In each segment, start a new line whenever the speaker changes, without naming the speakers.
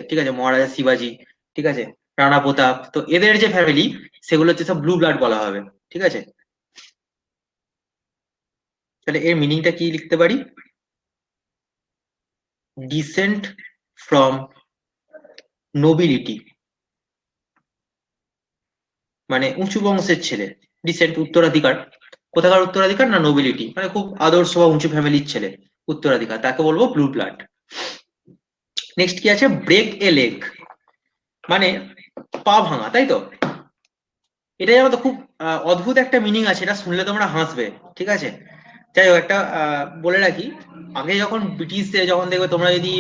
ঠিক আছে, মহারাজা শিবাজি, ঠিক আছে, রাণা প্রতাপ, তো এদের যে ফ্যামিলি সেগুলো হচ্ছে সব ব্লু ব্লাড বলা হবে। ঠিক আছে, তাহলে এর মিনিংটা কি লিখতে পারি? ডিসেন্ট ফ্রম নোবিলিটি, মানে উঁচু বংশের ছেলে। ডিসেন্ট উত্তরাধিকার, কোথাকার উত্তরাধিকার না নোবিলিটি, মানে খুব আদর্শ বা উঁচু ফ্যামিলির ছেলে, উত্তরাধিকার, তাকে বলবো ব্লু ব্লাড। নেক্সট কি আছে? ব্রেক এ লেগ, মানে পা ভাঙা, তাই তো? এটাই আমার তো খুব অদ্ভুত একটা মিনিং আছে, এটা শুনলে তোমরা হাসবে। ঠিক আছে, যাই হোক, একটা বলে রাখি, আগে যখন ব্রিটিশদের, যখন দেখবে তোমরা যদি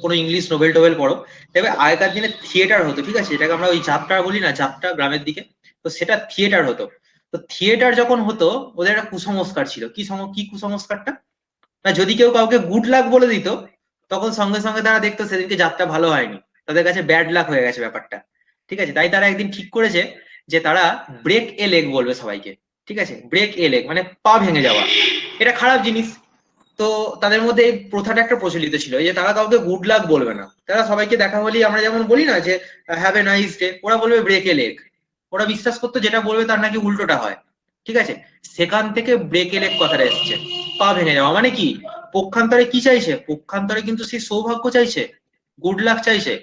কোনো ইংলিশ নোবেল টোবেল পড়ো, দেখবে আগেকার দিনে থিয়েটার হতো, ঠিক আছে, এটাকে আমরা ওই যাত্রা বলি না, যাত্রা গ্রামের দিকে, তো সেটা থিয়েটার হতো। তো থিয়েটার যখন হতো, ওদের একটা কুসংস্কার ছিল। কি কুসংস্কারটা? না, যদি কেউ কাউকে গুড লাক বলে দিত, তখন সঙ্গে সঙ্গে তারা দেখতো সেদিনকে যাত্রা ভালো হয়নি, তাদের কাছে ব্যাড লাক হয়ে গেছে ব্যাপারটা। ঠিক আছে, তাই তারা একদিন ঠিক করেছে যে তারা ব্রেক এ লেগ বলবে সবাইকে। ঠিক আছে, ব্রেক এ লেগ মানে পা ভেঙে যাওয়া, এটা খারাপ জিনিস। তো তাদের মধ্যে এই প্রথাটা একটা প্রচলিত ছিল, এই যে তারা কাউকে গুড লাক বলবে না, তারা সবাইকে দেখা হলেই, আমরা যেমন বলি না যে হ্যাভ এ নাইস ডে, ওরা বলবে ব্রেক এ লেগ। ওরা বিশ্বাস করতো যেটা বলবে তার নাকি উল্টোটা হয়। ঠিক আছে, সেখান থেকে ব্রেক এ লেগ কথাটা এসছে, পা ভেঙে যাওয়া। মানে কি, পক্ষান্তরে কি চাইছে? পক্ষান্তরে কিন্তু সেই সৌভাগ্য চাইছে, গুড লাক চাইছে,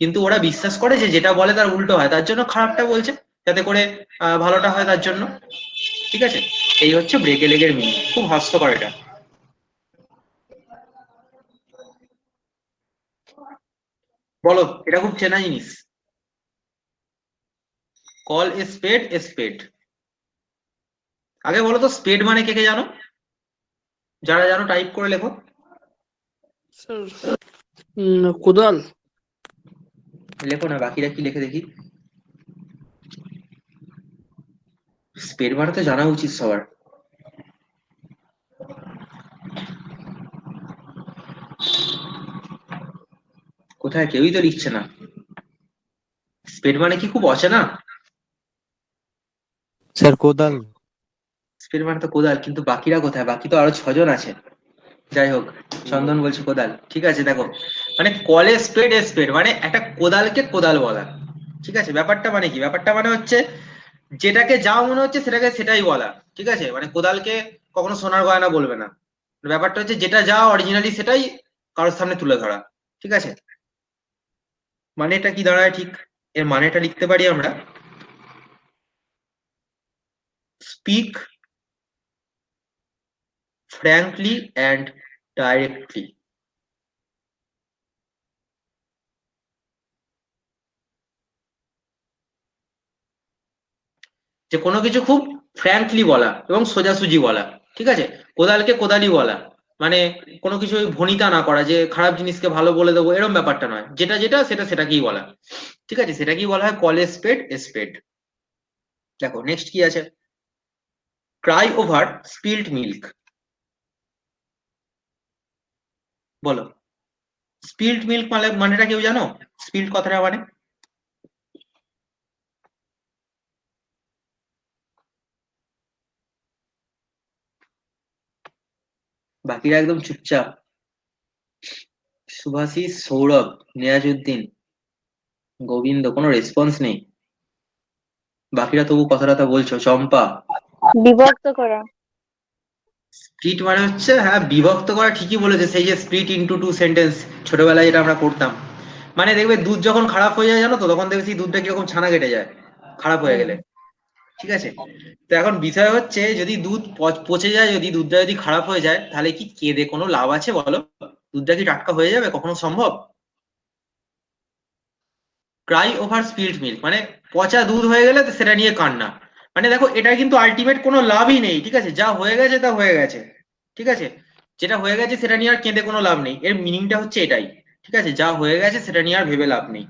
কিন্তু ওরা বিশ্বাস করে যে যেটা বলে তার উল্টো হয়, তার জন্য খারাপটা বলছে, যাতে করে ভালোটা হয় তার জন্য। ঠিক আছে, এই হচ্ছে ব্রেক এ লেগের মিনিং। খুব হাস্যকর এটা। বলো, এটা খুব চেনা জিনিস। কল এ স্পেড এ স্পেড। আগে বলো তো স্পেড মানে কে কে জানো? যারা জানো টাইপ করে লেখো।
স্যার কোদাল।
লেখো না, বাকিরা কি লেখে দেখি। স্পেড মানে তো জানা উচিত সবার। কোথায়? কেউই তো লিখছে না। স্পেড মানে কি খুব অচেনা?
স্যার কোদাল।
স্পেড মানে তো কোদাল, কিন্তু বাকিরা কোথায়? বাকি তো আরো 6 জন আছে। যাই হোক, চন্দন বলছে কোদাল। ঠিক আছে, দেখো, মানে কলে স্পেড এ স্পেড মানে একটা কোদালকে কোদাল বলা। ঠিক আছে, ব্যাপারটা মানে কি? ব্যাপারটা মানে হচ্ছে যেটাকে যা মনে হচ্ছে সেটাকে সেটাই বলা। ঠিক আছে, মানে কোদালকে কখনো সোনার গয়না বলবে না। ব্যাপারটা হচ্ছে যেটা যা অরিজিনালি সেটাই কারোর সামনে তুলে ধরা। ঠিক আছে, মানে এটা কি দাঁড়ায় ঠিক? এর মানেটা লিখতে পারি আমরা, স্পিক ফ্র্যাঙ্কলি অ্যান্ড ডাইরেক্টলি। যে কোনো কিছু খুব ফ্র্যাঙ্কলি বলা এবং সোজাসুজি বলা। ঠিক আছে, কোদালকে কোদালি বলা, মানে কোনো কিছু ওই ভনিতা না করা, যে খারাপ জিনিসকে ভালো বলে দেবো, এরকম ব্যাপারটা নয়, যেটা যেটা সেটা সেটাকেই বলা। ঠিক আছে, সেটাকেই বলা হয় কলে স্পেড স্পেড। দেখো নেক্সট কি আছে? Cry over spelled milk. বলো, স্পিল্ড মিল্ক মানে মানেটা কেউ জানো? স্পিল্ড কথাটা মানে, বাকিরা একদম চুপচাপ। সুভাষিস, সৌরভ, নিয়াজউদ্দিন, গোবিন্দ, কোনো রেসপন্স নেই। বাকিরা তবু কথা টথা বলছো। চম্পা?
বিভক্ত করা।
স্প্লিট মানে হচ্ছে, হ্যাঁ, বিভক্ত করা, ঠিকই বলেছে, সেই যে স্প্লিট ইনটু টু সেন্টেন্স, ছোটবেলায় যেটা আমরা করতাম। মানে দেখবে দুধ যখন খারাপ হয়ে যায় জানো তো, তখন দেখবে সেই দুধটা কিরকম ছানা কেটে যায় খারাপ হয়ে গেলে। ঠিক আছে, তো এখন বিষয় হচ্ছে যদি দুধ পচে যায়, যদি দুধটা যদি খারাপ হয়ে যায়, তাহলে কি কেঁদে কোনো লাভ আছে বলো? দুধটা কি টাটকা হয়ে যাবে কখনো সম্ভব? ক্রাই ওভার স্পিল্ড মিল্ক মানে পচা দুধ হয়ে গেলে তো সেটা নিয়ে কান্না। মানে দেখো, এটা কিন্তু আলটিমেট কোনো লাভই নেই। ঠিক আছে, যা হয়ে গেছে তা হয়ে গেছে। ঠিক আছে, যেটা হয়ে গেছে সেটা নিয়ে আর কেঁদে কোনো লাভ নেই, এর মিনিংটা হচ্ছে এটাই। ঠিক আছে, যা হয়ে গেছে সেটা নিয়ে আর ভেবে লাভ নেই।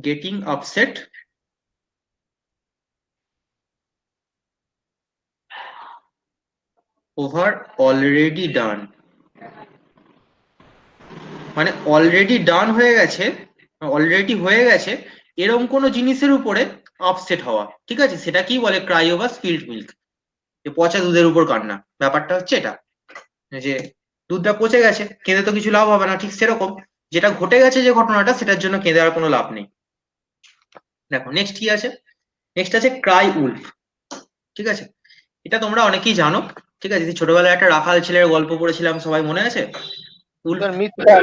Getting upset over already done, মানে অলরেডি ডান হয়ে গেছে, অলরেডি হয়ে গেছে এরকম কোনো জিনিসের উপরে আপসেট হওয়া। ঠিক আছে, সেটা কি বলে? ক্রাই ওভার স্পিল্ড মিল্ক, যে পচা দুধের উপর কান্না, ব্যাপারটা হচ্ছে এটা। যে দুধটা পচে গেছে, কেঁদে তো কিছু লাভ হবে না, ঠিক সেরকম যেটা ঘটে গেছে যে ঘটনাটা, সেটার জন্য কেঁদে আর কোনো লাভ নেই। দেখো নেক্সট কি আছে, নেক্সট আছে ক্রাই উলফ। ঠিক আছে, এটা তোমরা অনেকেই জানো। ঠিক আছে, যে ছোটবেলায় একটা রাখাল ছেলের গল্প পড়েছিলাম, সবাই মনে আছে? উলফ।
স্যার মিথ্যা,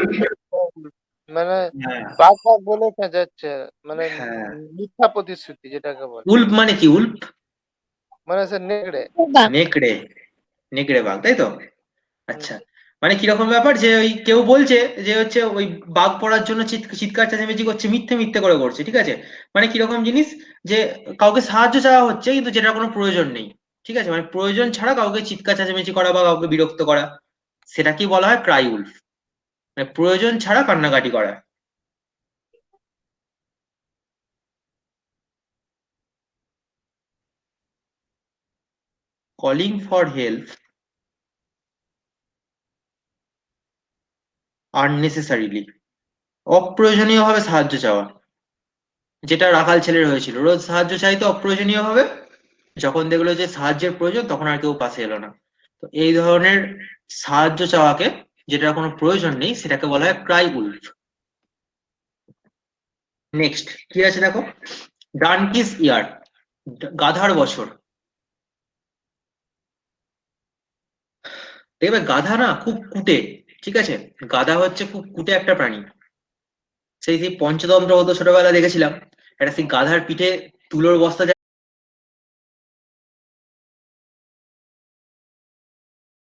মানে
হ্যাঁ
বাঘ বাঘ বলে চেঁচাচ্ছে, মানে
হ্যাঁ,
মিথ্যা প্রতিশ্রুতি যেটাকে বলে,
উলফ মানে কি? উলফ
মানে স্যার নেকড়ে।
নেকড়ে, নেকড়ে বাঘ, তাই তো?
হুম।
আচ্ছা, মানে কিরকম ব্যাপার, যে ওই কেউ বলছে যে হচ্ছে ওই বাঘ পড়ার জন্য চিৎকার চেঁচামেচি করছে, মিথ্যে মিথ্যে করে করছে। ঠিক আছে, মানে কিরকম জিনিস, যে কাউকে সাহায্য চাওয়া হচ্ছে কিন্তু যেটা কোনো প্রয়োজন নেই। ঠিক আছে, মানে প্রয়োজন ছাড়া কাউকে চিৎকার চেঁচামেচি করা বা কাউকে বিরক্ত করা, সেটা কি বলা হয়? Cry Wolf. মানে প্রয়োজন ছাড়া কান্নাকাটি করা। কলিং ফর হেল্প আননেসেসারিলি, অপ্রয়োজনীয় ভাবে সাহায্য চাওয়া, যেটা রাখাল ছেলের হয়েছিল। রোজ সাহায্য চাইতো অপ্রয়োজনীয় ভাবে, যখন দেখলো যে সাহায্যের প্রয়োজন তখন আর কেউ পাশে এলো না। তো এই ধরনের সাহায্য চাওয়াকে, যেটার কোনো প্রয়োজন নেই, সেটাকে বলা হয় ক্রাই উলফ। নেক্সট কি আছে দেখো, ডানকিস ইয়ার, গাধার বছর। দেখবে গাধা না খুব কুটে। ঠিক আছে, গাধা হচ্ছে খুব কুটে একটা প্রাণী। সেই সেই পঞ্চতন্ত্র হতো ছোটবেলা দেখেছিলাম, একটা সেই গাধার পিঠে তুলোর বস্তা